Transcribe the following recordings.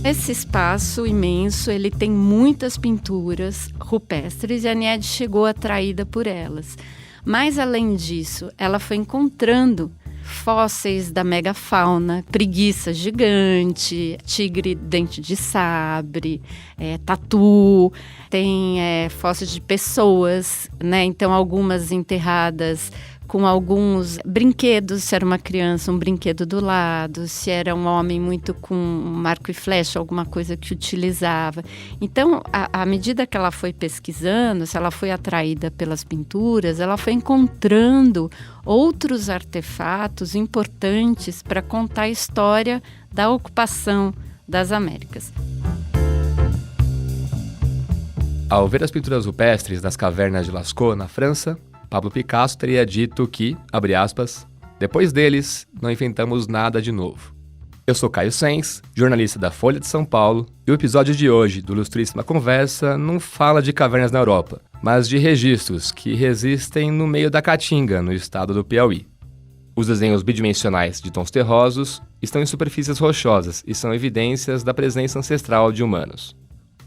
Esse espaço imenso, ele tem muitas pinturas rupestres e a Niede chegou atraída por elas. Mas, além disso, ela foi encontrando fósseis da megafauna, preguiça gigante, tigre dente de sabre, tatu, tem fósseis de pessoas, né? Então, algumas enterradas com alguns brinquedos, se era uma criança, um brinquedo do lado, se era um homem muito com um arco e flecha, alguma coisa que utilizava. Então, à medida que ela foi pesquisando, se ela foi atraída pelas pinturas, ela foi encontrando outros artefatos importantes para contar a história da ocupação das Américas. Ao ver as pinturas rupestres das cavernas de Lascaux, na França, Pablo Picasso teria dito que, abre aspas, depois deles, não inventamos nada de novo. Eu sou Caio Sens, jornalista da Folha de São Paulo, e o episódio de hoje do Ilustríssima Conversa não fala de cavernas na Europa, mas de registros que resistem no meio da Caatinga, no estado do Piauí. Os desenhos bidimensionais de tons terrosos estão em superfícies rochosas e são evidências da presença ancestral de humanos.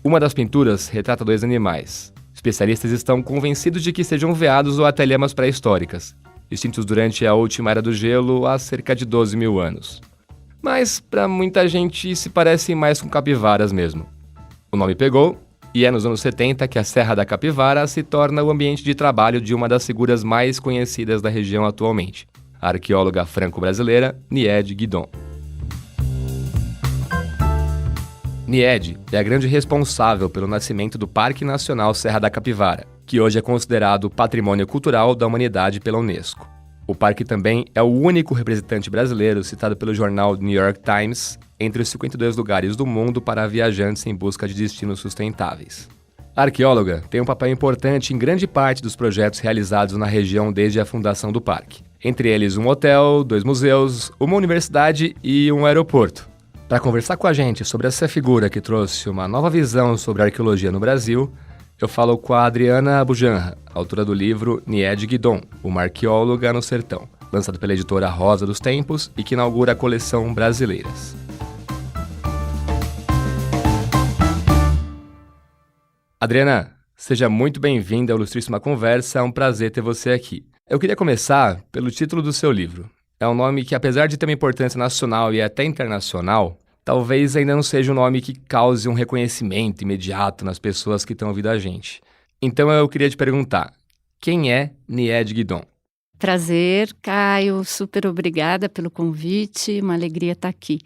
Uma das pinturas retrata dois animais. Especialistas estão convencidos de que sejam veados ou até lhamas pré-históricas, extintos durante a última era do gelo há cerca de 12 mil anos. Mas, para muita gente, se parecem mais com capivaras mesmo. O nome pegou, e é nos anos 70 que a Serra da Capivara se torna o ambiente de trabalho de uma das figuras mais conhecidas da região atualmente, a arqueóloga franco-brasileira Niede Guidon. Niede é a grande responsável pelo nascimento do Parque Nacional Serra da Capivara, que hoje é considerado Patrimônio Cultural da Humanidade pela Unesco. O parque também é o único representante brasileiro citado pelo jornal New York Times entre os 52 lugares do mundo para viajantes em busca de destinos sustentáveis. A arqueóloga tem um papel importante em grande parte dos projetos realizados na região desde a fundação do parque. Entre eles um hotel, 2 museus, uma universidade e um aeroporto. Para conversar com a gente sobre essa figura que trouxe uma nova visão sobre a arqueologia no Brasil, eu falo com a Adriana Bujanra, autora do livro Niede Guidon, uma arqueóloga no sertão, lançado pela editora Rosa dos Tempos e que inaugura a coleção Brasileiras. Adriana, seja muito bem-vinda ao Ilustríssima Conversa, é um prazer ter você aqui. Eu queria começar pelo título do seu livro. É um nome que, apesar de ter uma importância nacional e até internacional, talvez ainda não seja um nome que cause um reconhecimento imediato nas pessoas que estão ouvindo a gente. Então eu queria te perguntar, quem é Niede Guidon? Prazer, Caio, super obrigada pelo convite, uma alegria estar aqui.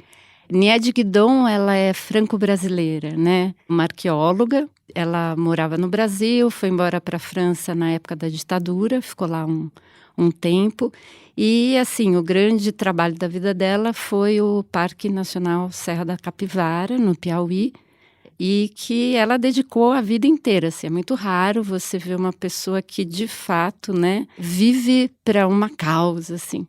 Niede Guidon, ela é franco-brasileira, né? Uma arqueóloga, ela morava no Brasil, foi embora para a França na época da ditadura, ficou lá um tempo. E, assim, o grande trabalho da vida dela foi o Parque Nacional Serra da Capivara, no Piauí, e que ela dedicou a vida inteira. Assim, é muito raro você ver uma pessoa que, de fato, né, vive para uma causa, assim.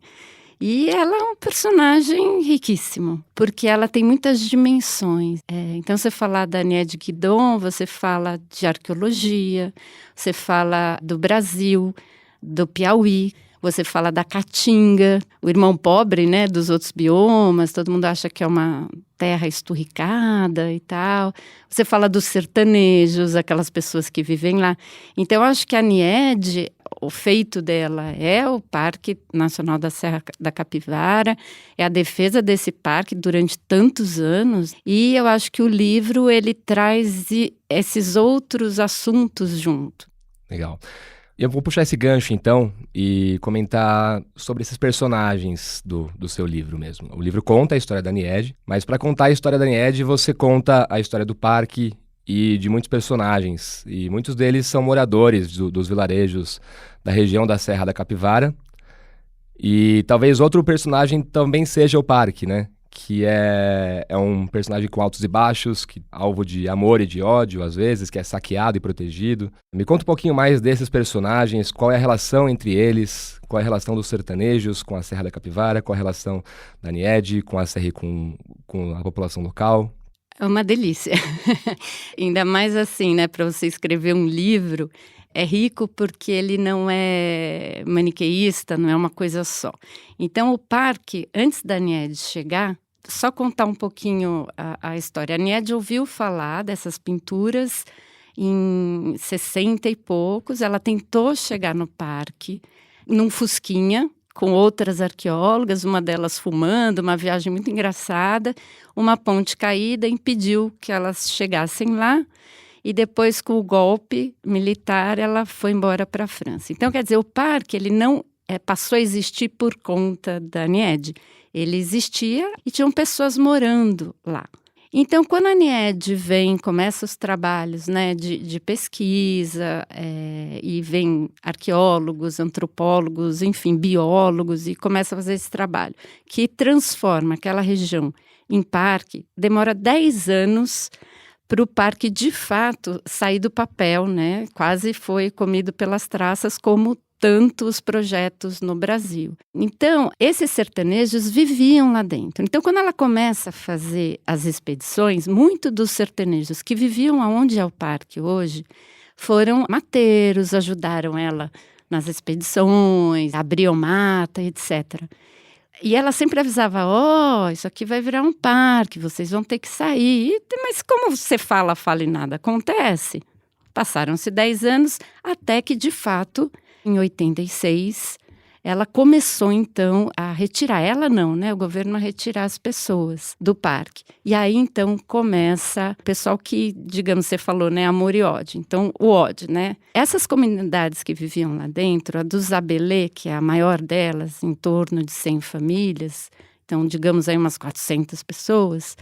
E ela é um personagem riquíssimo, porque ela tem muitas dimensões. Então, você fala da Niede Guidon, você fala de arqueologia, você fala do Brasil, do Piauí, você fala da Caatinga, o irmão pobre, né, dos outros biomas, todo mundo acha que é uma terra esturricada e tal. Você fala dos sertanejos, aquelas pessoas que vivem lá. Então, eu acho que a Niede, o feito dela é o Parque Nacional da Serra da Capivara, é a defesa desse parque durante tantos anos, e eu acho que o livro, ele traz esses outros assuntos junto. Legal. Eu vou puxar esse gancho, então, e comentar sobre esses personagens do seu livro mesmo. O livro conta a história da Niede, mas para contar a história da Niede, você conta a história do parque e de muitos personagens. E muitos deles são moradores dos vilarejos da região da Serra da Capivara. E talvez outro personagem também seja o parque, né? Que é um personagem com altos e baixos, que alvo de amor e de ódio, às vezes, que é saqueado e protegido. Me conta um pouquinho mais desses personagens, qual é a relação entre eles, qual é a relação dos sertanejos com a Serra da Capivara, qual é a relação da Niede com a Serra e com a população local. É uma delícia. Ainda mais assim, né, para você escrever um livro, é rico porque ele não é maniqueísta, não é uma coisa só. Então, o parque, antes da Niede chegar, só contar um pouquinho a história. A Niede ouviu falar dessas pinturas em 60 e poucos. Ela tentou chegar no parque num fusquinha com outras arqueólogas, uma delas fumando, uma viagem muito engraçada. Uma ponte caída impediu que elas chegassem lá. E depois, com o golpe militar, ela foi embora para a França. Então, quer dizer, o parque ele não passou a existir por conta da Niede. Ele existia e tinham pessoas morando lá. Então, quando a Niede começa os trabalhos, né, de pesquisa, e vem arqueólogos, antropólogos, enfim, biólogos, e começa a fazer esse trabalho, que transforma aquela região em parque, demora 10 anos para o parque, de fato, sair do papel, né? Quase foi comido pelas traças, como tantos projetos no Brasil. Então, esses sertanejos viviam lá dentro. Então, quando ela começa a fazer as expedições, muitos dos sertanejos que viviam aonde é o parque hoje foram mateiros, ajudaram ela nas expedições, abriam mata, etc. E ela sempre avisava, isso aqui vai virar um parque, vocês vão ter que sair. Mas como você fala e nada acontece? Passaram-se 10 anos, até que, de fato, em 86, ela começou, então, a retirar. Ela não, né? O governo a retirar as pessoas do parque. E aí, então, começa o pessoal que, digamos, você falou, né? Amor e ódio. Então, o ódio, né? Essas comunidades que viviam lá dentro, a do Zabelê, que é a maior delas, em torno de 100 famílias, então, digamos aí umas 400 pessoas,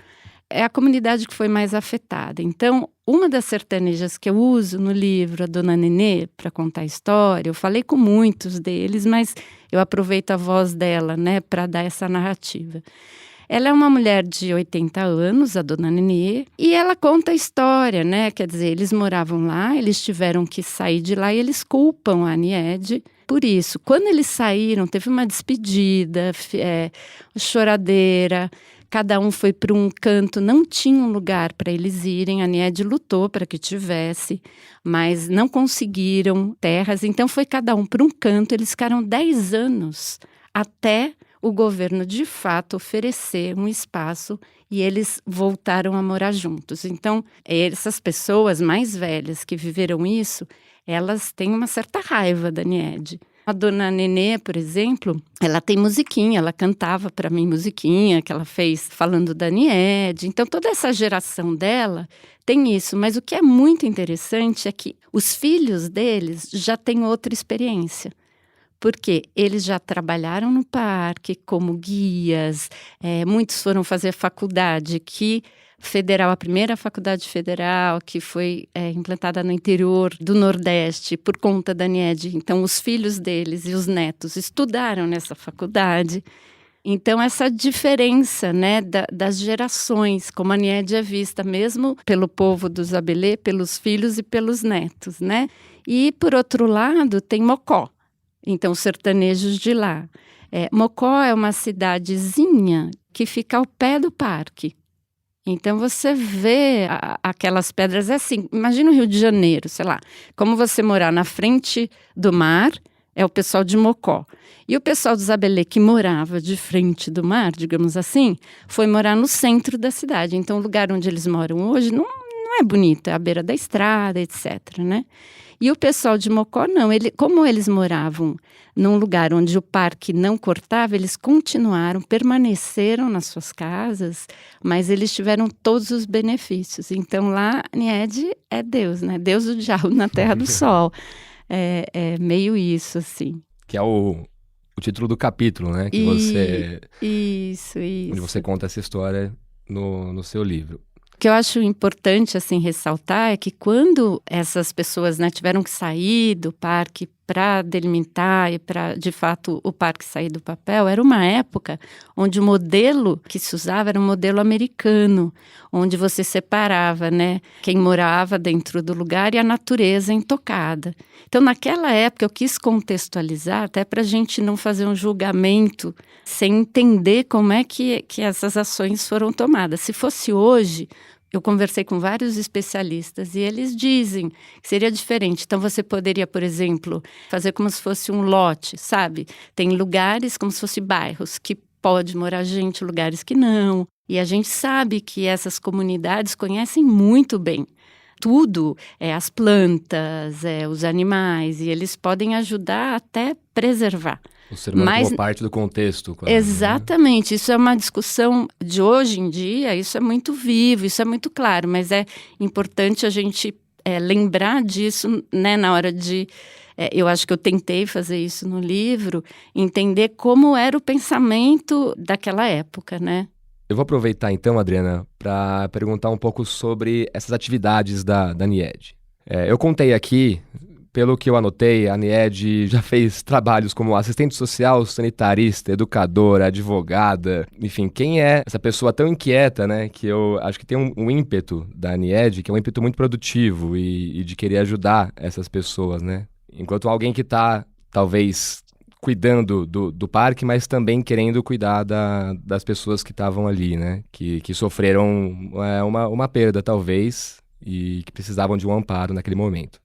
é a comunidade que foi mais afetada. Então, uma das sertanejas que eu uso no livro, a Dona Nenê, para contar a história, eu falei com muitos deles, mas eu aproveito a voz dela, né, para dar essa narrativa. Ela é uma mulher de 80 anos, a Dona Nenê, e ela conta a história, né? Quer dizer, eles moravam lá, eles tiveram que sair de lá e eles culpam a Niede por isso. Quando eles saíram, teve uma despedida, choradeira. Cada um foi para um canto, não tinha um lugar para eles irem. A Niede lutou para que tivesse, mas não conseguiram terras. Então foi cada um para um canto. Eles ficaram 10 anos até o governo, de fato, oferecer um espaço e eles voltaram a morar juntos. Então, essas pessoas mais velhas que viveram isso, elas têm uma certa raiva da Niede. A Dona Nenê, por exemplo, ela tem musiquinha, ela cantava para mim musiquinha que ela fez falando da Niede. Então, toda essa geração dela tem isso. Mas o que é muito interessante é que os filhos deles já têm outra experiência. Porque eles já trabalharam no parque como guias, muitos foram fazer faculdade federal, a primeira faculdade federal que foi implantada no interior do Nordeste por conta da Niede. Então, os filhos deles e os netos estudaram nessa faculdade. Então, essa diferença, né, das gerações, como a Niede é vista mesmo pelo povo do Zabelê, pelos filhos e pelos netos, né? E, por outro lado, tem Mocó. Então, os sertanejos de lá. Mocó é uma cidadezinha que fica ao pé do parque. Então, você vê aquelas pedras, assim, imagina o Rio de Janeiro, sei lá, como você morar na frente do mar, é o pessoal de Mocó. E o pessoal do Zabelê, que morava de frente do mar, digamos assim, foi morar no centro da cidade. Então, o lugar onde eles moram hoje não é bonito, é à beira da estrada, etc., né? E o pessoal de Mocó, não. Como eles moravam num lugar onde o parque não cortava, eles permaneceram nas suas casas, mas eles tiveram todos os benefícios. Então, lá, Niede é Deus, né? Deus do diabo na terra do sol. É meio isso, assim. Que é o título do capítulo, né? Isso. Onde você conta essa história no seu livro. O que eu acho importante, assim, ressaltar é que quando essas pessoas, né, tiveram que sair do parque para delimitar e para, de fato, o parque sair do papel, era uma época onde o modelo que se usava era um modelo americano, onde você separava, né, quem morava dentro do lugar e a natureza intocada. Então, naquela época, eu quis contextualizar, até para a gente não fazer um julgamento sem entender como é que essas ações foram tomadas. Se fosse hoje, eu conversei com vários especialistas e eles dizem que seria diferente. Então, você poderia, por exemplo, fazer como se fosse um lote, sabe? Tem lugares como se fossem bairros que pode morar gente, lugares que não. E a gente sabe que essas comunidades conhecem muito bem tudo, as plantas, os animais, e eles podem ajudar até preservar. O ser humano como parte do contexto. Quase, exatamente, né? Isso é uma discussão de hoje em dia, isso é muito vivo, isso é muito claro, mas é importante a gente lembrar disso, né, na hora de... eu acho que eu tentei fazer isso no livro, entender como era o pensamento daquela época, né? Eu vou aproveitar então, Adriana, para perguntar um pouco sobre essas atividades da NIED. Eu contei aqui, pelo que eu anotei, a NIED já fez trabalhos como assistente social, sanitarista, educadora, advogada, enfim, quem é essa pessoa tão inquieta, né, que eu acho que tem um ímpeto da NIED, que é um ímpeto muito produtivo e de querer ajudar essas pessoas, né? Enquanto alguém que está, talvez, cuidando do parque, mas também querendo cuidar das pessoas que estavam ali, né? Que sofreram uma perda, talvez, e que precisavam de um amparo naquele momento.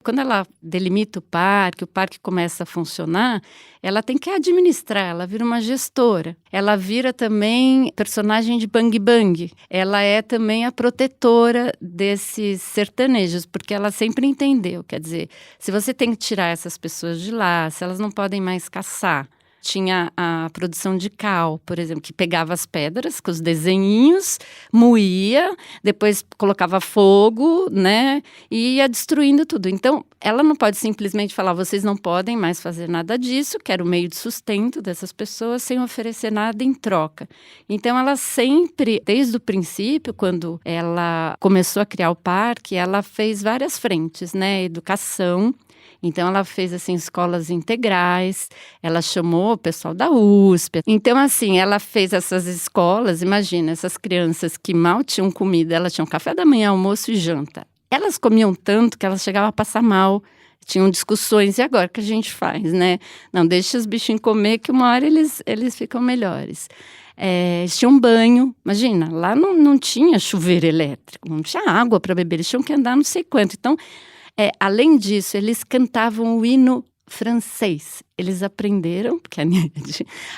Quando ela delimita o parque começa a funcionar, ela tem que administrar, ela vira uma gestora. Ela vira também personagem de Bang Bang. Ela é também a protetora desses sertanejos, porque ela sempre entendeu, quer dizer, se você tem que tirar essas pessoas de lá, se elas não podem mais caçar. Tinha a produção de cal, por exemplo, que pegava as pedras com os desenhinhos, moía, depois colocava fogo, né, e ia destruindo tudo. Então, ela não pode simplesmente falar, vocês não podem mais fazer nada disso, que era o meio de sustento dessas pessoas, sem oferecer nada em troca. Então, ela sempre, desde o princípio, quando ela começou a criar o parque, ela fez várias frentes, né, educação. Então, ela fez, assim, escolas integrais, ela chamou o pessoal da USP. Então, assim, ela fez essas escolas, imagina, essas crianças que mal tinham comida, elas tinham café da manhã, almoço e janta. Elas comiam tanto que elas chegavam a passar mal, tinham discussões, e agora o que a gente faz, né? Não, deixa os bichinhos comer que uma hora eles ficam melhores. Eles tinham banho, imagina, lá não tinha chuveiro elétrico, não tinha água para beber, eles tinham que andar não sei quanto. Então, além disso, eles cantavam o hino francês. Eles aprenderam, porque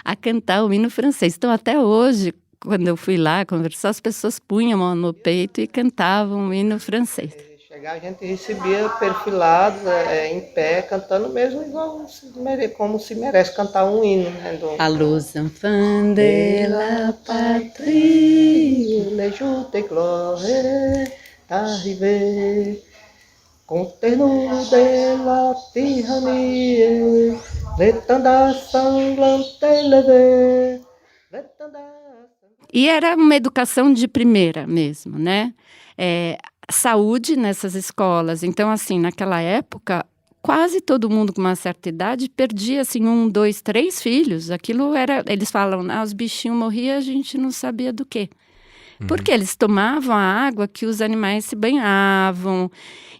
a cantar o hino francês. Então, até hoje, quando eu fui lá conversar, as pessoas punham a mão no peito e cantavam o hino francês. Chegar, a gente recebia perfilados, em pé, cantando mesmo igual como se merece cantar um hino, né? Allons enfants de la patrie, le jour de gloire est arrivé. Compte-nous de la tyrannie, l'étendard sanglante élevé. E era uma educação de primeira mesmo, né? Saúde nessas escolas. Então, assim, naquela época, quase todo mundo com uma certa idade perdia, assim, 1, 2, 3 filhos. Aquilo era... Eles falam, os bichinhos morriam, a gente não sabia do quê. Porque eles tomavam a água que os animais se banhavam.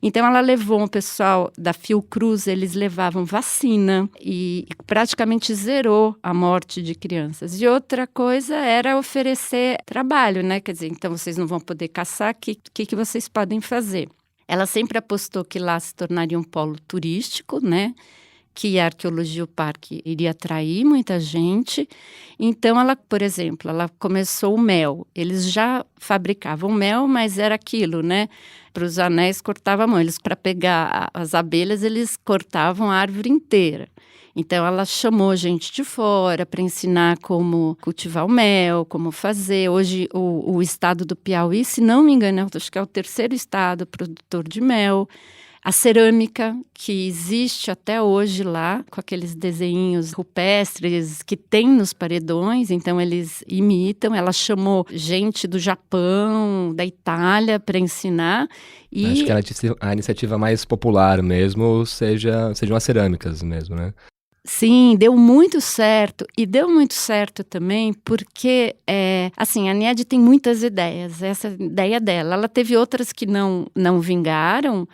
Então, ela levou o pessoal da Fiocruz, eles levavam vacina e praticamente zerou a morte de crianças. E outra coisa era oferecer trabalho, né? Quer dizer, então vocês não vão poder caçar, o que vocês podem fazer? Ela sempre apostou que lá se tornaria um polo turístico, né? Que a arqueologia, o parque, iria atrair muita gente. Então, ela, por exemplo, ela começou o mel. Eles já fabricavam mel, mas era aquilo, né? Para os anéis, cortava a mão. Para pegar as abelhas, eles cortavam a árvore inteira. Então, ela chamou gente de fora para ensinar como cultivar o mel, como fazer. Hoje, o estado do Piauí, se não me engano, acho que é o 3º estado produtor de mel. A cerâmica, que existe até hoje lá, com aqueles desenhos rupestres que tem nos paredões, então eles imitam. Ela chamou gente do Japão, da Itália, para ensinar. Acho que a iniciativa mais popular mesmo sejam as cerâmicas mesmo, né? Sim, deu muito certo. E deu muito certo também porque, assim, a NIED tem muitas ideias. Essa ideia dela. Ela teve outras que não vingaram,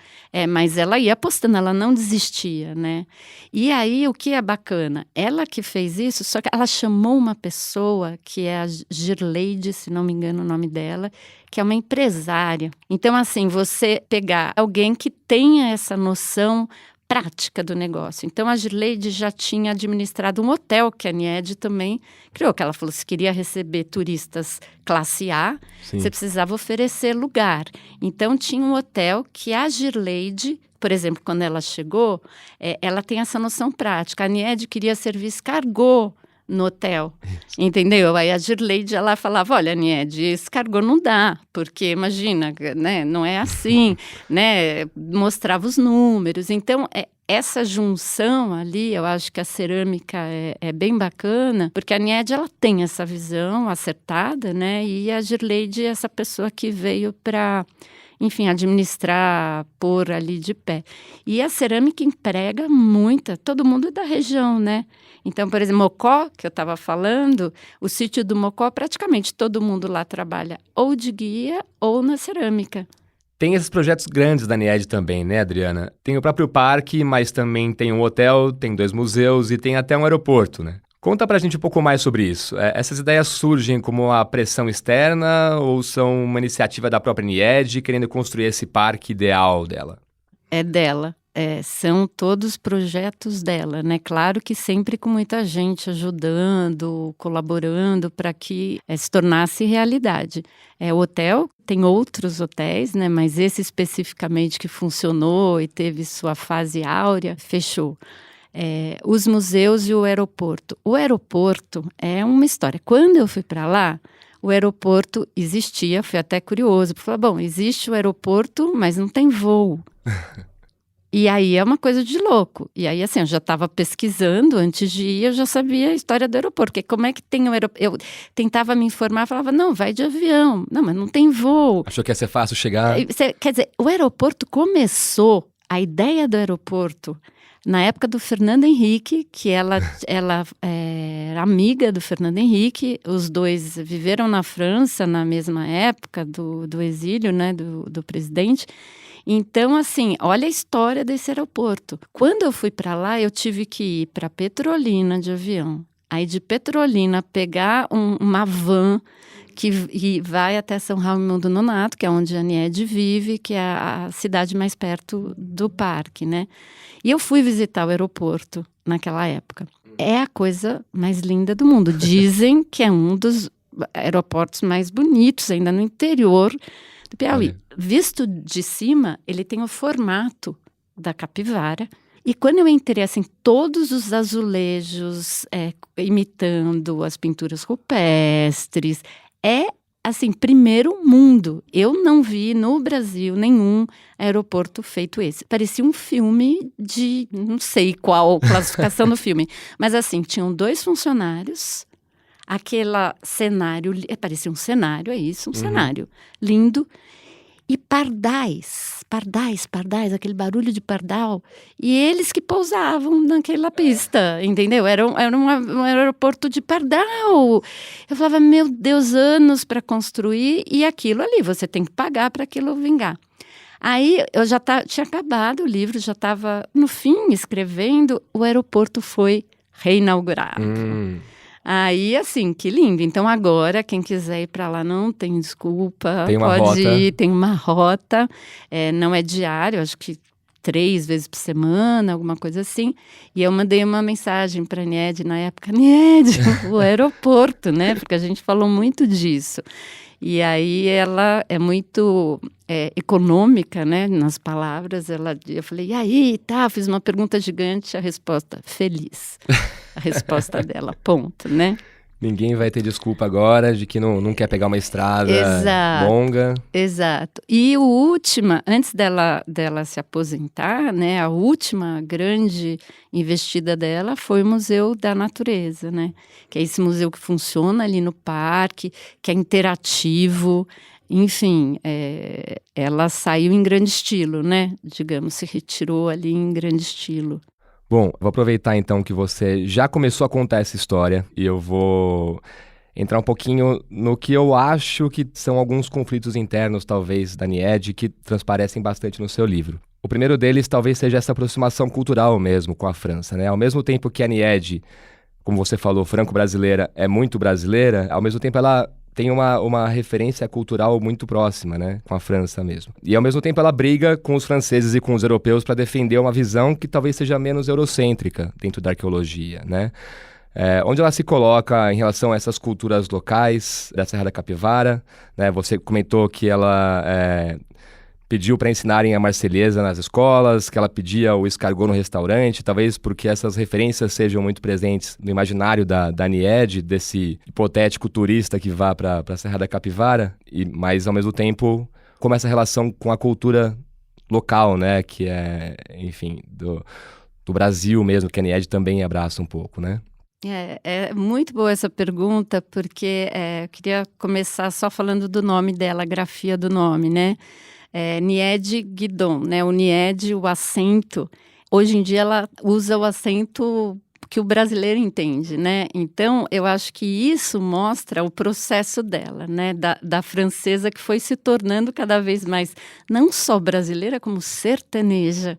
mas ela ia apostando, ela não desistia, né? E aí, o que é bacana? Ela que fez isso, só que ela chamou uma pessoa, que é a Girleide, se não me engano o nome dela, que é uma empresária. Então, assim, você pegar alguém que tenha essa noção prática do negócio. Então, a Girleide já tinha administrado um hotel que a Niede também criou, que ela falou, se queria receber turistas classe A, Sim. você precisava oferecer lugar. Então, tinha um hotel que a Girleide, por exemplo, quando ela chegou, ela tem essa noção prática. A Niede queria servir escargot no hotel, entendeu? Aí a Girleide, ela falava, olha, Niede, escargot não dá, porque imagina, né, não é assim, né, mostrava os números. Então, essa junção ali, eu acho que a cerâmica é bem bacana, porque a Niede, ela tem essa visão acertada, né, e a Girleide é essa pessoa que veio para, enfim, administrar, pôr ali de pé. E a cerâmica emprega muita, todo mundo é da região, né? Então, por exemplo, Mocó, que eu estava falando, o sítio do Mocó, praticamente todo mundo lá trabalha ou de guia ou na cerâmica. Tem esses projetos grandes da Niede também, né, Adriana? Tem o próprio parque, mas também tem um hotel, tem 2 museus e tem até um aeroporto, né? Conta pra gente um pouco mais sobre isso. Essas ideias surgem como uma pressão externa ou são uma iniciativa da própria Niede querendo construir esse parque ideal dela? É dela. São todos projetos dela, né? Claro que sempre com muita gente ajudando, colaborando para que se tornasse realidade. O hotel, tem outros hotéis, né? Mas esse especificamente que funcionou e teve sua fase áurea, fechou. Os museus e o aeroporto. O aeroporto é uma história. Quando eu fui para lá, o aeroporto existia, foi até curioso, porque falei, bom, existe o aeroporto, mas não tem voo. E aí é uma coisa de louco. E aí, assim, eu já estava pesquisando, antes de ir, eu já sabia a história do aeroporto. Porque como é que tem o aeroporto? Eu tentava me informar, falava, não, vai de avião. Não, mas não tem voo. Achou que ia ser fácil chegar? Quer dizer, o aeroporto começou, a ideia do aeroporto, na época do Fernando Henrique, que ela era amiga do Fernando Henrique, os dois viveram na França na mesma época do exílio, né, do presidente. Então, assim, olha a história desse aeroporto. Quando eu fui para lá, eu tive que ir para Petrolina de avião. Aí de Petrolina pegar uma van que vai até São Raimundo Nonato, que é onde a Niede vive, que é a cidade mais perto do parque, né? E eu fui visitar o aeroporto naquela época. É a coisa mais linda do mundo. Dizem que é um dos aeroportos mais bonitos, ainda no interior do Piauí. Olha. Visto de cima, ele tem o formato da capivara. E quando eu entrei, assim, todos os azulejos imitando as pinturas rupestres, assim, primeiro mundo. Eu não vi no Brasil nenhum aeroporto feito esse. Parecia um filme de, não sei qual classificação do filme, mas assim, tinham 2 funcionários, aquele cenário, parecia um cenário, cenário lindo, e pardais, aquele barulho de pardal, e eles que pousavam naquela pista, entendeu? Era um aeroporto de pardal. Eu falava, meu Deus, anos para construir, e aquilo ali, você tem que pagar para aquilo vingar. Aí, eu já tinha acabado o livro, já estava, no fim, escrevendo, o aeroporto foi reinaugurado. Aí, assim, que lindo. Então, agora, quem quiser ir para lá, não tem desculpa. Tem uma pode rota. ir, tem uma rota. Não é diário, acho que 3 vezes por semana, alguma coisa assim. E eu mandei uma mensagem para a Niede na época. Niede, o aeroporto, né? Porque a gente falou muito disso. E aí, ela é muito econômica, né? Nas palavras, eu falei, e aí, tá? Fiz uma pergunta gigante, a resposta, feliz. A resposta dela, ponto, né? Ninguém vai ter desculpa agora de que não quer pegar uma estrada longa. Exato. E o última, antes dela se aposentar, né? A última grande investida dela foi o Museu da Natureza, né? Que é esse museu que funciona ali no parque, que é interativo. Enfim, ela saiu em grande estilo, né? Digamos, se retirou ali em grande estilo. Bom, vou aproveitar então que você já começou a contar essa história e eu vou entrar um pouquinho no que eu acho que são alguns conflitos internos, talvez, da Niede, que transparecem bastante no seu livro. O primeiro deles talvez seja essa aproximação cultural mesmo com a França, né? Ao mesmo tempo que a Niede, como você falou, franco-brasileira, é muito brasileira, ao mesmo tempo ela tem uma referência cultural muito próxima, né, com a França mesmo. E ao mesmo tempo ela briga com os franceses e com os europeus para defender uma visão que talvez seja menos eurocêntrica dentro da arqueologia, né? Onde ela se coloca em relação a essas culturas locais da Serra da Capivara, né? Você comentou que ela pediu para ensinarem a Marselhesa nas escolas, que ela pedia o escargot no restaurante, talvez porque essas referências sejam muito presentes no imaginário da Nied, desse hipotético turista que vá para a Serra da Capivara, mas ao mesmo tempo como essa relação com a cultura local, né? Que é, enfim, do Brasil mesmo, que a Nied também abraça um pouco, né? É muito boa essa pergunta, porque eu queria começar só falando do nome dela, a grafia do nome, né? Nied Guidon, né? O Nied, o acento. Hoje em dia ela usa o acento que o brasileiro entende, né? Então, eu acho que isso mostra o processo dela, né? Da francesa que foi se tornando cada vez mais, não só brasileira, como sertaneja.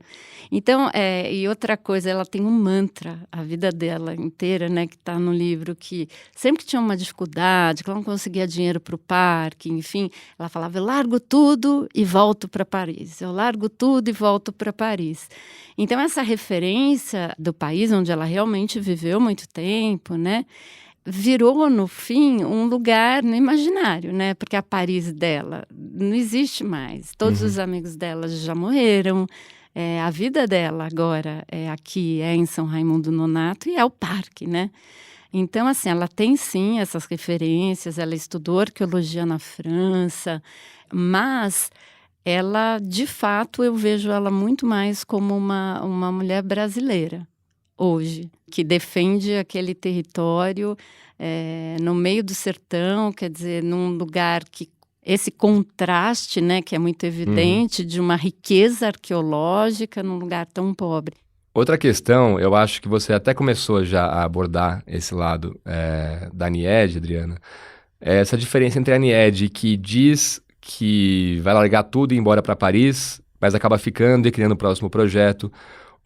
Então, e outra coisa, ela tem um mantra, a vida dela inteira, né, que está no livro, que sempre que tinha uma dificuldade, que ela não conseguia dinheiro para o parque, enfim, ela falava, eu largo tudo e volto para Paris, eu largo tudo e volto para Paris. Então, essa referência do país onde ela realmente viveu muito tempo, né, virou, no fim, um lugar no imaginário, né, porque a Paris dela não existe mais, todos os amigos dela já morreram. A vida dela agora é aqui, em São Raimundo Nonato, e é o parque, né? Então, assim, ela tem sim essas referências, ela estudou arqueologia na França, mas ela, de fato, eu vejo ela muito mais como uma mulher brasileira, hoje, que defende aquele território no meio do sertão, quer dizer, num lugar que esse contraste, né, que é muito evidente, de uma riqueza arqueológica num lugar tão pobre. Outra questão, eu acho que você até começou já a abordar esse lado da Nied, Adriana, é essa diferença entre a Nied, que diz que vai largar tudo e ir embora para Paris, mas acaba ficando e criando o próximo projeto,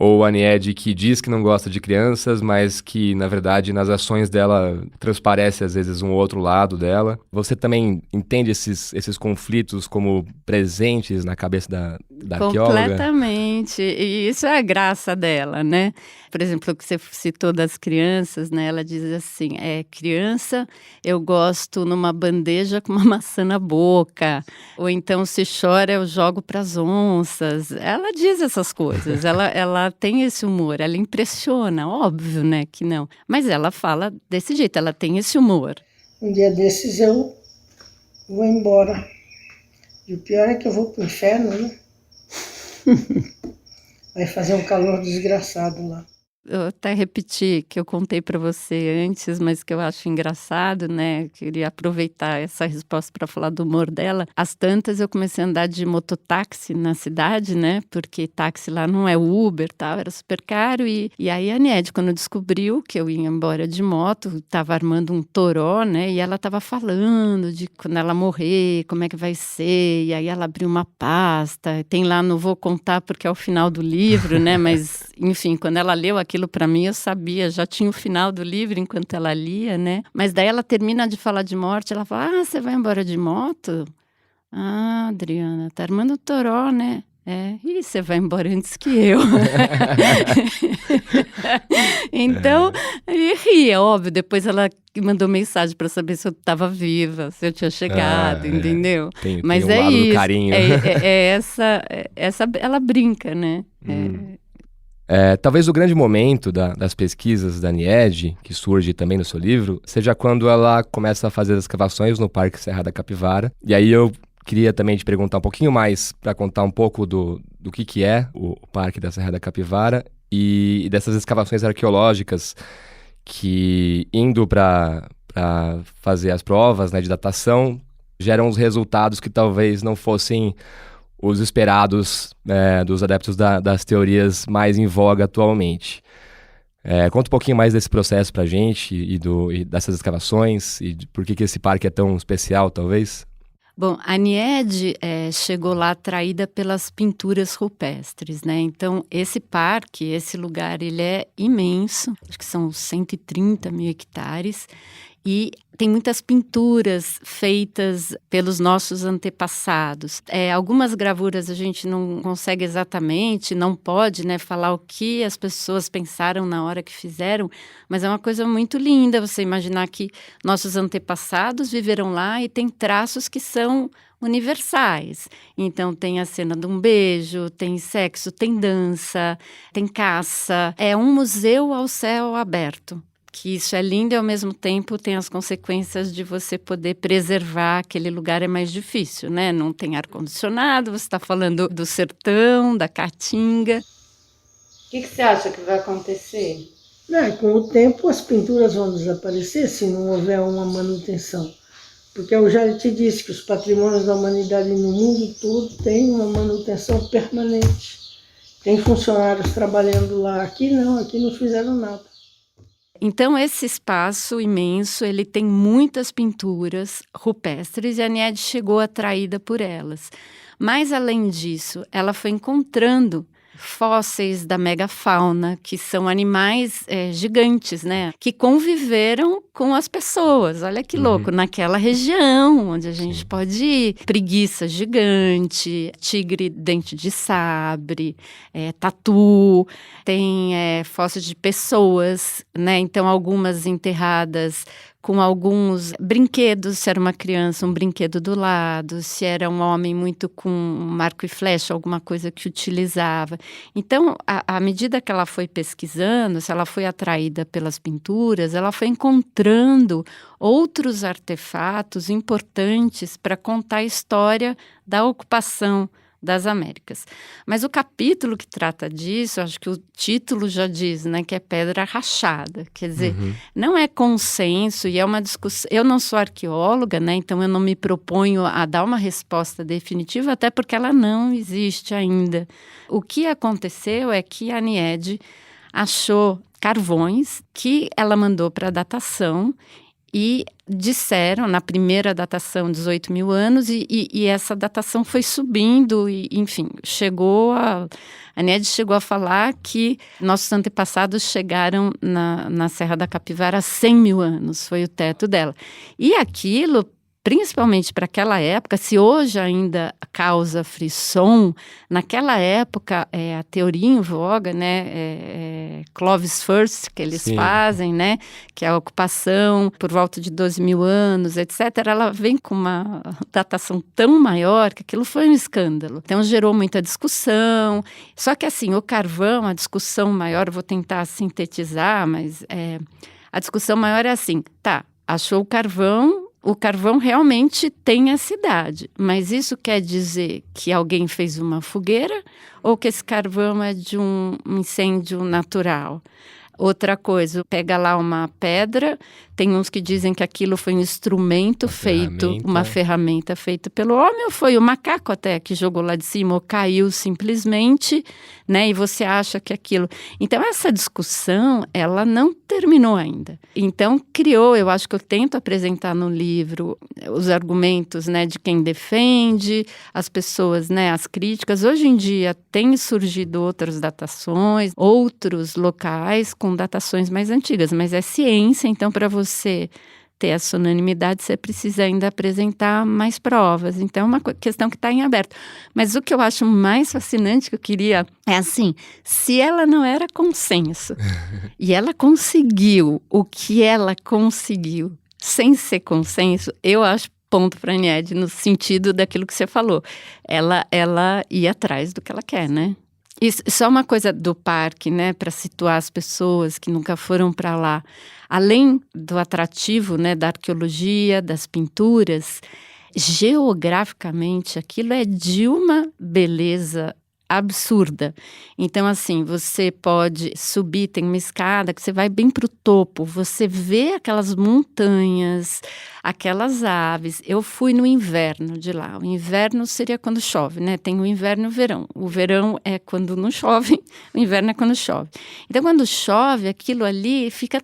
ou a Nied, que diz que não gosta de crianças, mas que, na verdade, nas ações dela transparece, às vezes, um outro lado dela. Você também entende esses conflitos como presentes na cabeça da arqueóloga? Completamente. E isso é a graça dela, né? Por exemplo, o que você citou das crianças, né? Ela diz assim, criança, eu gosto numa bandeja com uma maçã na boca. Ou então, se chora, eu jogo para as onças. Ela diz essas coisas. Ela tem esse humor, ela impressiona, óbvio, né, que não. Mas ela fala desse jeito, ela tem esse humor. Um dia desses eu vou embora. E o pior é que eu vou pro inferno, né? Vai fazer um calor desgraçado lá. Eu até repeti que eu contei para você antes, mas que eu acho engraçado, né? Queria aproveitar essa resposta para falar do humor dela. Às tantas eu comecei a andar de mototáxi na cidade, né? Porque táxi lá não é Uber, tal, era super caro. E aí a Nied, quando descobriu que eu ia embora de moto, estava armando um toró, né? E ela estava falando de quando ela morrer, como é que vai ser. E aí ela abriu uma pasta. Tem lá, não vou contar porque é o final do livro, né? Mas, enfim, quando ela leu aquilo para mim, eu sabia, já tinha o final do livro enquanto ela lia, né? Mas daí ela termina de falar de morte, ela fala, você vai embora de moto? Ah, Adriana, tá armando o toró, né? E você vai embora antes que eu. Então, ele ria, óbvio. Depois ela mandou mensagem para saber se eu estava viva, se eu tinha chegado, entendeu? Mas tem um lado do carinho. Essa, ela brinca, né? Talvez o grande momento das pesquisas da Nied, que surge também no seu livro, seja quando ela começa a fazer as escavações no Parque Serra da Capivara. E aí eu queria também te perguntar um pouquinho mais, para contar um pouco do que é o Parque da Serra da Capivara e dessas escavações arqueológicas que, indo para fazer as provas, né, de datação, geram os resultados que talvez não fossem os esperados dos adeptos das teorias mais em voga atualmente. Conta um pouquinho mais desse processo pra gente e dessas escavações e por que esse parque é tão especial, talvez? Bom, a Nied chegou lá atraída pelas pinturas rupestres, né? Então, esse parque, esse lugar, ele é imenso, acho que são 130 mil hectares, E tem muitas pinturas feitas pelos nossos antepassados. Algumas gravuras a gente não consegue exatamente, não pode, né, falar o que as pessoas pensaram na hora que fizeram, mas é uma coisa muito linda você imaginar que nossos antepassados viveram lá e tem traços que são universais. Então tem a cena de um beijo, tem sexo, tem dança, tem caça. É um museu ao céu aberto. Que isso é lindo e ao mesmo tempo tem as consequências de você poder preservar aquele lugar, é mais difícil, né? Não tem ar-condicionado, você está falando do sertão, da caatinga. O que você acha que vai acontecer? Com o tempo as pinturas vão desaparecer se não houver uma manutenção. Porque eu já te disse que os patrimônios da humanidade no mundo todo têm uma manutenção permanente. Tem funcionários trabalhando lá. Aqui não fizeram nada. Então, esse espaço imenso, ele tem muitas pinturas rupestres e a Niede chegou atraída por elas. Mas, além disso, ela foi encontrando fósseis da megafauna, que são animais gigantes, né? Que conviveram com as pessoas. Olha que louco, naquela região onde a gente pode ir. Preguiça gigante, tigre dente de sabre, tatu, tem fósseis de pessoas, né? Então, algumas enterradas com alguns brinquedos, se era uma criança, um brinquedo do lado, se era um homem muito com um arco e flecha, alguma coisa que utilizava. Então, à medida que ela foi pesquisando, se ela foi atraída pelas pinturas, ela foi encontrando outros artefatos importantes para contar a história da ocupação das Américas. Mas o capítulo que trata disso, acho que o título já diz, né, que é pedra rachada. Quer dizer, não é consenso e é uma discussão. Eu não sou arqueóloga, né, então eu não me proponho a dar uma resposta definitiva, até porque ela não existe ainda. O que aconteceu é que a Niede achou carvões que ela mandou para datação e disseram, na primeira datação, 18 mil anos, e essa datação foi subindo, e, enfim, a Niede chegou a falar que nossos antepassados chegaram na Serra da Capivara há 100 mil anos, foi o teto dela. E aquilo, principalmente para aquela época, se hoje ainda causa frisson, naquela época a teoria em voga, né, Clovis First, que eles fazem, né, que é a ocupação por volta de 12 mil anos, etc., ela vem com uma datação tão maior que aquilo foi um escândalo. Então gerou muita discussão, só que assim, o carvão, a discussão maior, eu vou tentar sintetizar, mas a discussão maior é assim, achou o carvão realmente tem essa idade, mas isso quer dizer que alguém fez uma fogueira ou que esse carvão é de um incêndio natural? Outra coisa, pega lá uma pedra, tem uns que dizem que aquilo foi um instrumento uma ferramenta feita pelo homem, ou foi o macaco até que jogou lá de cima, ou caiu simplesmente, né? E você acha que aquilo... Então, essa discussão, ela não terminou ainda. Então, eu acho que eu tento apresentar no livro os argumentos, né, de quem defende, as pessoas, né, as críticas. Hoje em dia, tem surgido outras datações, outros locais com datações mais antigas, mas é ciência, então para você ter essa unanimidade, você precisa ainda apresentar mais provas. Então, é uma questão que está em aberto. Mas o que eu acho mais fascinante que eu queria é assim, se ela não era consenso e ela conseguiu o que ela conseguiu sem ser consenso, eu acho ponto para a Niede no sentido daquilo que você falou. Ela ia atrás do que ela quer, né? E só uma coisa do parque, né, para situar as pessoas que nunca foram para lá. Além do atrativo, né, da arqueologia, das pinturas, geograficamente aquilo é de uma beleza absurda. Então, assim, você pode subir, tem uma escada que você vai bem para o topo, você vê aquelas montanhas, aquelas aves. Eu fui no inverno de lá. O inverno seria quando chove, né? Tem o inverno e o verão. O verão é quando não chove, o inverno é quando chove. Então, quando chove, aquilo ali fica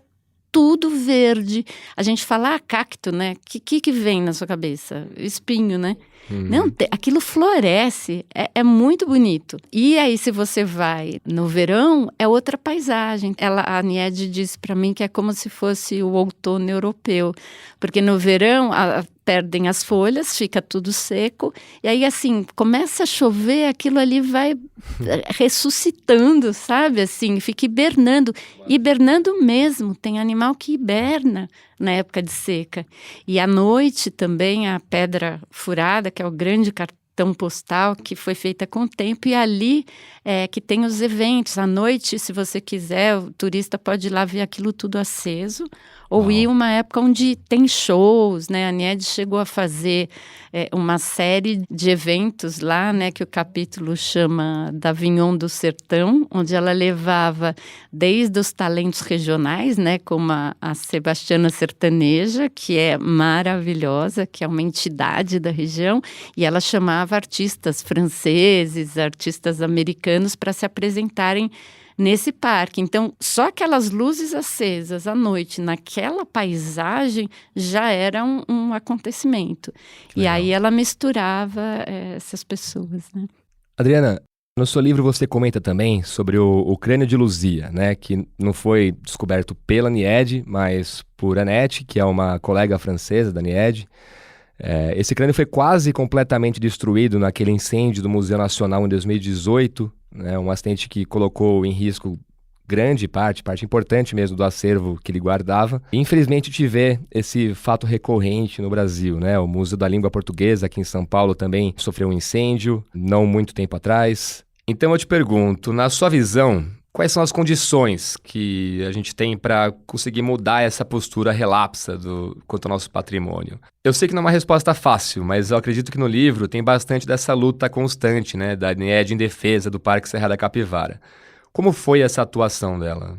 tudo verde. A gente fala, cacto, né? Que vem na sua cabeça? Espinho, né? Não, aquilo floresce, é muito bonito. E aí, se você vai no verão, é outra paisagem. A Niede disse para mim que é como se fosse o outono europeu, porque no verão perdem as folhas, fica tudo seco, e aí assim, começa a chover, aquilo ali vai ressuscitando, sabe, assim, fica hibernando mesmo, tem animal que hiberna na época de seca. E à noite também a pedra furada, que é o grande cartão postal, que foi feita com o tempo, e ali que tem os eventos. À noite, se você quiser, o turista pode ir lá ver aquilo tudo aceso, ou ir uma época onde tem shows, né? A Niede chegou a fazer uma série de eventos lá, né? Que o capítulo chama da Avignon do Sertão, onde ela levava desde os talentos regionais, né? Como a Sebastiana Sertaneja, que é maravilhosa, que é uma entidade da região, e ela chamava artistas franceses, artistas americanos para se apresentarem nesse parque. Então, só aquelas luzes acesas à noite, naquela paisagem, já era um acontecimento. E aí ela misturava essas pessoas, né? Adriana, no seu livro você comenta também sobre o crânio de Luzia, né? Que não foi descoberto pela Niede, mas por Annette, que é uma colega francesa da Niede. Esse crânio foi quase completamente destruído naquele incêndio do Museu Nacional em 2018, né, um acidente que colocou em risco grande parte importante mesmo do acervo que ele guardava. E, infelizmente, te vê esse fato recorrente no Brasil, né? O Museu da Língua Portuguesa aqui em São Paulo também sofreu um incêndio, não muito tempo atrás. Então eu te pergunto, na sua visão, quais são as condições que a gente tem para conseguir mudar essa postura relapsa quanto ao nosso patrimônio? Eu sei que não é uma resposta fácil, mas eu acredito que no livro tem bastante dessa luta constante, né, da Niede em defesa do Parque Serra da Capivara. Como foi essa atuação dela?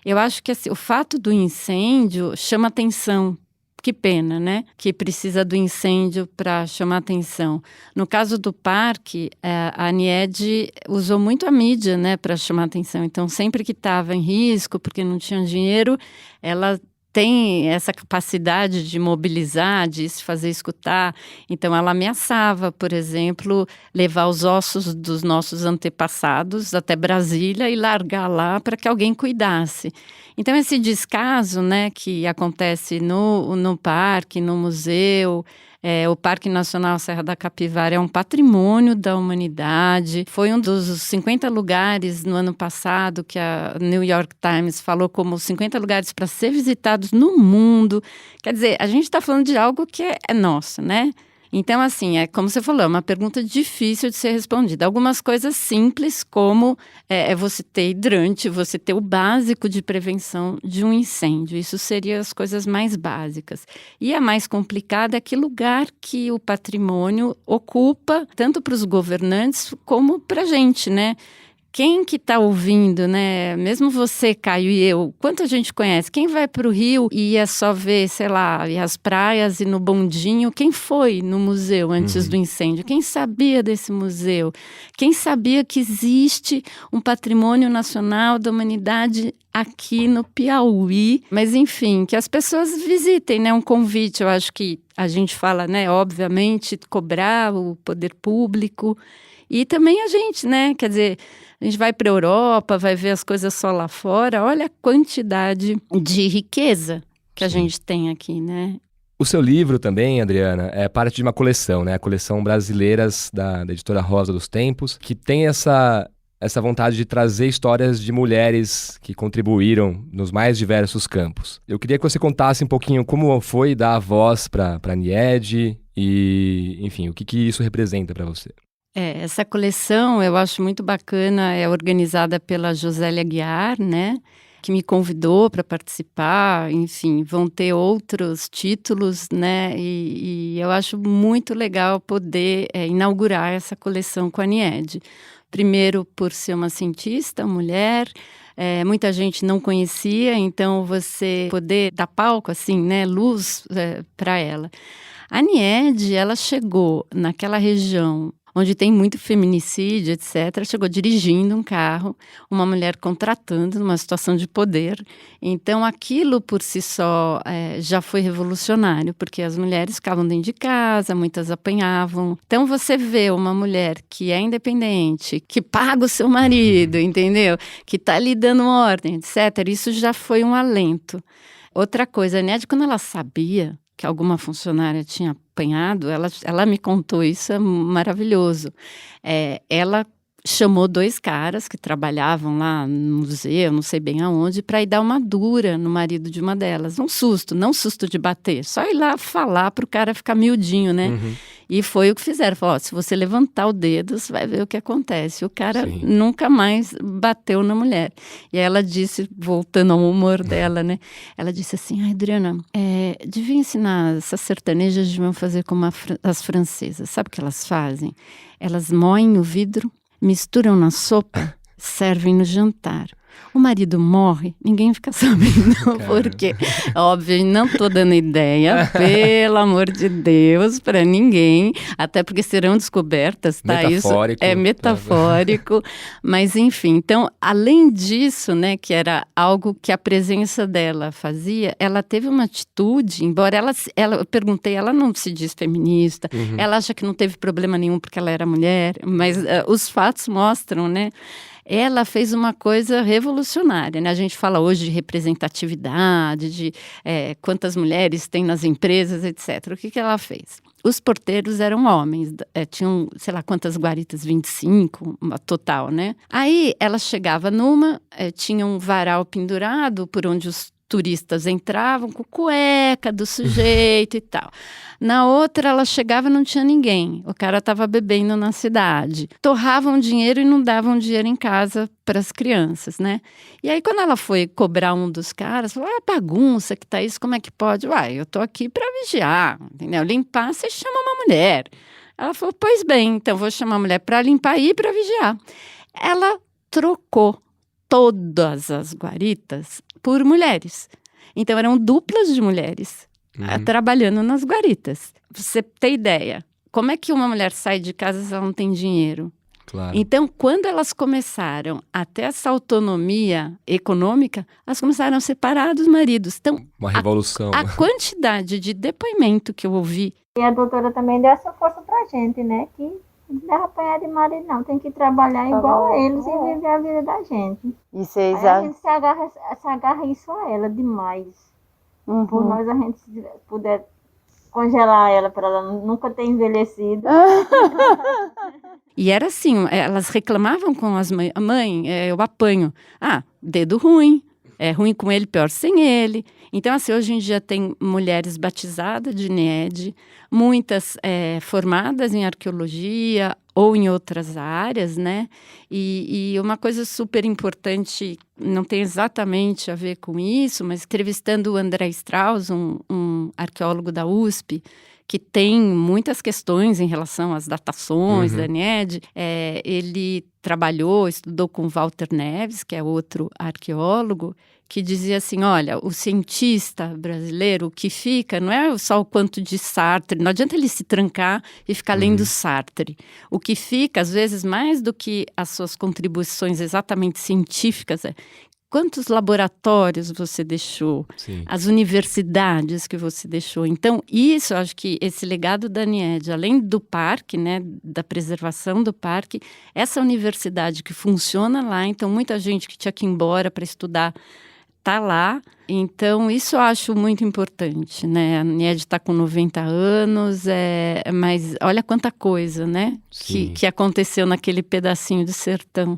Eu acho que assim, o fato do incêndio chama atenção. Que pena, né? Que precisa do incêndio para chamar atenção. No caso do parque, a Niede usou muito a mídia, né, para chamar atenção. Então, sempre que estava em risco, porque não tinha dinheiro, ela tem essa capacidade de mobilizar, de se fazer escutar. Então, ela ameaçava, por exemplo, levar os ossos dos nossos antepassados até Brasília e largar lá para que alguém cuidasse. Então, esse descaso, né, que acontece no parque, no museu, o Parque Nacional Serra da Capivara é um patrimônio da humanidade. Foi um dos 50 lugares no ano passado que a New York Times falou como 50 lugares para ser visitados no mundo. Quer dizer, a gente está falando de algo que é nosso, né? Então, assim, como você falou, é uma pergunta difícil de ser respondida. Algumas coisas simples, como você ter hidrante, você ter o básico de prevenção de um incêndio. Isso seriam as coisas mais básicas. E a mais complicada é que lugar que o patrimônio ocupa, tanto para os governantes como para a gente, né? Quem que está ouvindo, né? Mesmo você, Caio, e eu, quanta gente conhece? Quem vai para o Rio e é só ver, sei lá, e as praias e no bondinho? Quem foi no museu antes do incêndio? Quem sabia desse museu? Quem sabia que existe um patrimônio nacional da humanidade aqui no Piauí? Mas, enfim, que as pessoas visitem, né? Um convite, eu acho que a gente fala, né? Obviamente, cobrar o poder público e também a gente, né? Quer dizer, a gente vai para a Europa, vai ver as coisas só lá fora. Olha a quantidade de riqueza que a gente tem aqui, né? O seu livro também, Adriana, é parte de uma coleção, né? A coleção Brasileiras da editora Rosa dos Tempos, que tem essa vontade de trazer histórias de mulheres que contribuíram nos mais diversos campos. Eu queria que você contasse um pouquinho como foi dar a voz para a Niede e, enfim, o que isso representa para você. Essa coleção eu acho muito bacana, é organizada pela Josélia Guiar, né? Que me convidou para participar, enfim, vão ter outros títulos, né? E eu acho muito legal poder inaugurar essa coleção com a Niede. Primeiro, por ser uma cientista, mulher, muita gente não conhecia, então você poder dar palco, assim, né? Luz para ela. A Niede, ela chegou naquela região onde tem muito feminicídio, etc., chegou dirigindo um carro, uma mulher contratando numa situação de poder. Então, aquilo por si só já foi revolucionário, porque as mulheres ficavam dentro de casa, muitas apanhavam. Então, você vê uma mulher que é independente, que paga o seu marido, entendeu? Que está lhe dando ordem, etc., isso já foi um alento. Outra coisa, a Niede, quando ela sabia que alguma funcionária tinha apanhado, ela me contou, isso é maravilhoso. Ela chamou 2 caras que trabalhavam lá no museu, não sei bem aonde, para ir dar uma dura no marido de uma delas. Um susto, não susto de bater, só ir lá falar para o cara ficar miudinho, né? Uhum. E foi o que fizeram. Falou, se você levantar o dedo, você vai ver o que acontece. O cara Sim. nunca mais bateu na mulher. E aí ela disse, voltando ao humor dela, né? Ela disse assim, ai, Adriana, devia ensinar, essas sertanejas deviam fazer como as francesas. Sabe o que elas fazem? Elas moem o vidro, misturam na sopa, servem no jantar. O marido morre, ninguém fica sabendo, porque, óbvio, não estou dando ideia, pelo amor de Deus, para ninguém, até porque serão descobertas, tá? Metafórico. Isso é metafórico, mas enfim, então, além disso, né, que era algo que a presença dela fazia, ela teve uma atitude, embora eu perguntei, ela não se diz feminista, ela acha que não teve problema nenhum porque ela era mulher, mas os fatos mostram, né? Ela fez uma coisa revolucionária, né? A gente fala hoje de representatividade, de quantas mulheres tem nas empresas, etc. O que ela fez? Os porteiros eram homens, tinham, sei lá quantas guaritas, 25, uma total, né? Aí ela chegava tinha um varal pendurado por onde os turistas entravam com cueca do sujeito e tal. Na outra, ela chegava e não tinha ninguém. O cara estava bebendo na cidade. Torravam dinheiro e não davam dinheiro em casa para as crianças, né? E aí, quando ela foi cobrar um dos caras, falou, bagunça que tá isso, como é que pode? Uai, eu tô aqui para vigiar, entendeu? Limpar, você chama uma mulher. Ela falou, pois bem, então vou chamar a mulher para limpar e para vigiar. Ela trocou todas as guaritas por mulheres. Então, eram duplas de mulheres trabalhando nas guaritas. Pra você ter ideia, como é que uma mulher sai de casa se ela não tem dinheiro? Claro. Então, quando elas começaram a ter essa autonomia econômica, elas começaram a separar dos maridos. Então, Uma revolução. a quantidade de depoimento que eu ouvi... E a doutora também deu essa força pra gente, né? Que não deve apanhar de marido, não. Tem que trabalhar igual a eles e viver a vida da gente. E vocês Aí a gente se agarra isso a ela demais. Por nós, a gente, se puder congelar ela para ela nunca ter envelhecido. E era assim, elas reclamavam com as mães, mãe, eu apanho. Dedo ruim, é ruim com ele, pior sem ele. Então, assim, hoje em dia tem mulheres batizadas de Niede, muitas formadas em arqueologia ou em outras áreas, né? E uma coisa super importante, não tem exatamente a ver com isso, mas entrevistando o André Strauss, um arqueólogo da USP, que tem muitas questões em relação às datações da Niede. Ele estudou com Walter Neves, que é outro arqueólogo, que dizia assim, olha, o cientista brasileiro, o que fica não é só o quanto de Sartre, não adianta ele se trancar e ficar lendo Sartre. O que fica, às vezes, mais do que as suas contribuições exatamente científicas, quantos laboratórios você deixou, Sim. as universidades que você deixou. Então, isso, eu acho que esse legado da Niede, além do parque, né, da preservação do parque, essa universidade que funciona lá, então muita gente que tinha que ir embora para estudar está lá. Então, isso eu acho muito importante, né? A Niede está com 90 anos, mas olha quanta coisa, né, que aconteceu naquele pedacinho de sertão.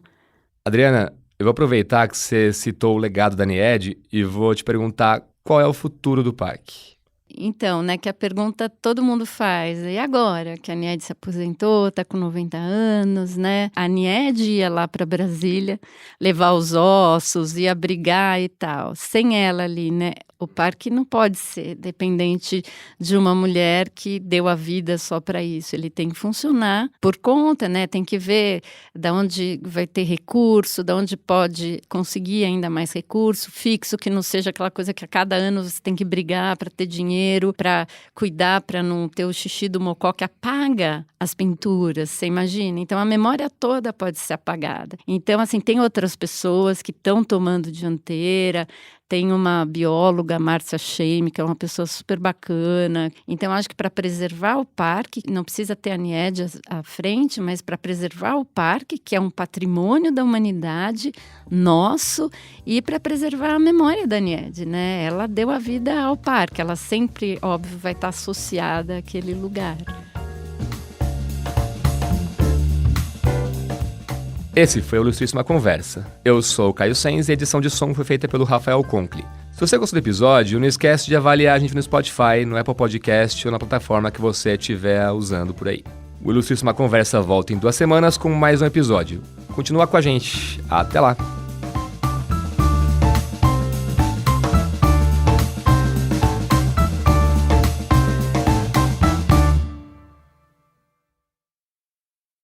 Adriana, eu vou aproveitar que você citou o legado da Niede e vou te perguntar qual é o futuro do parque. Então, né, que a pergunta todo mundo faz, e agora que a Niede se aposentou, está com 90 anos, né? A Niede ia lá para Brasília levar os ossos, ia brigar e tal. Sem ela ali, né, O parque não pode ser dependente de uma mulher que deu a vida só para isso. Ele tem que funcionar por conta, né? Tem que ver de onde vai ter recurso, de onde pode conseguir ainda mais recurso fixo, que não seja aquela coisa que a cada ano você tem que brigar para ter dinheiro, para cuidar, para não ter o xixi do mocó que apaga as pinturas, você imagina? Então, a memória toda pode ser apagada. Então, assim, tem outras pessoas que estão tomando dianteira. Tem uma bióloga, Márcia Scheime, que é uma pessoa super bacana. Então, acho que para preservar o parque, não precisa ter a Nied à frente, mas para preservar o parque, que é um patrimônio da humanidade nosso, e para preservar a memória da Nied, né? Ela deu a vida ao parque, ela sempre, óbvio, vai estar associada àquele lugar. Esse foi o Ilustríssima Conversa. Eu sou o Caio Sens e a edição de som foi feita pelo Rafael Conkle. Se você gostou do episódio, não esquece de avaliar a gente no Spotify, no Apple Podcast ou na plataforma que você estiver usando por aí. O Ilustríssima Conversa volta em 2 semanas com mais um episódio. Continua com a gente. Até lá!